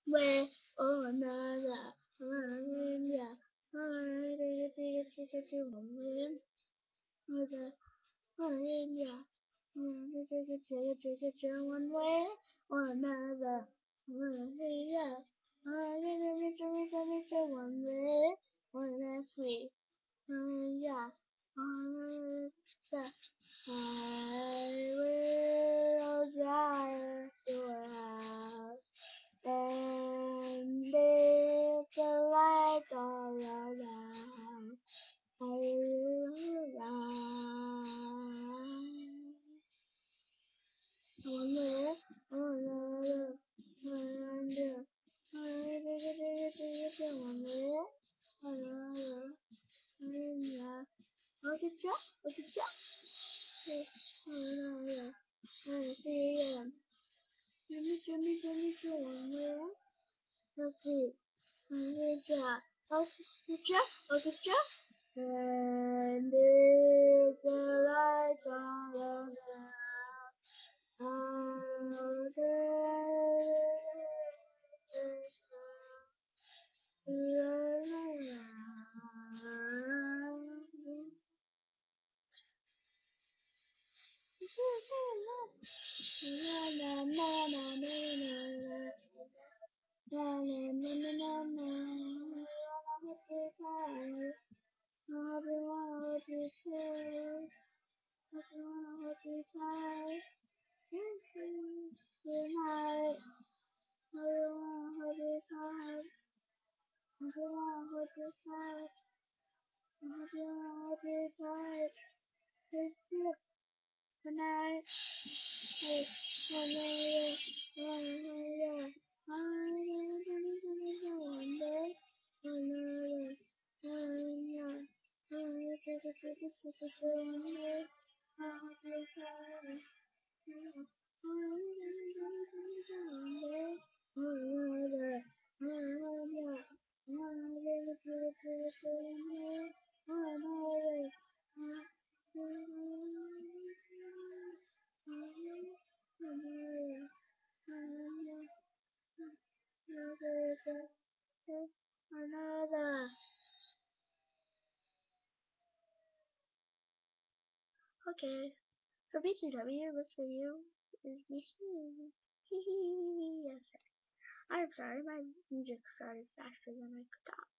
way or another. Yeah, one way or another. Yeah, one way or next week. Yeah, yeah. I will drive your house and leave the light all around. I will ride. One way or another, one way or another. Yeah. Orchestra, orchestra. Another. I see him. Jimmy, one way. Let's see. Orchestra, orchestra, orchestra. And it's the lights all around. Good night. Another. Okay. So BTW, this video is me singing. Yes. I'm sorry, my music started faster than I could stop.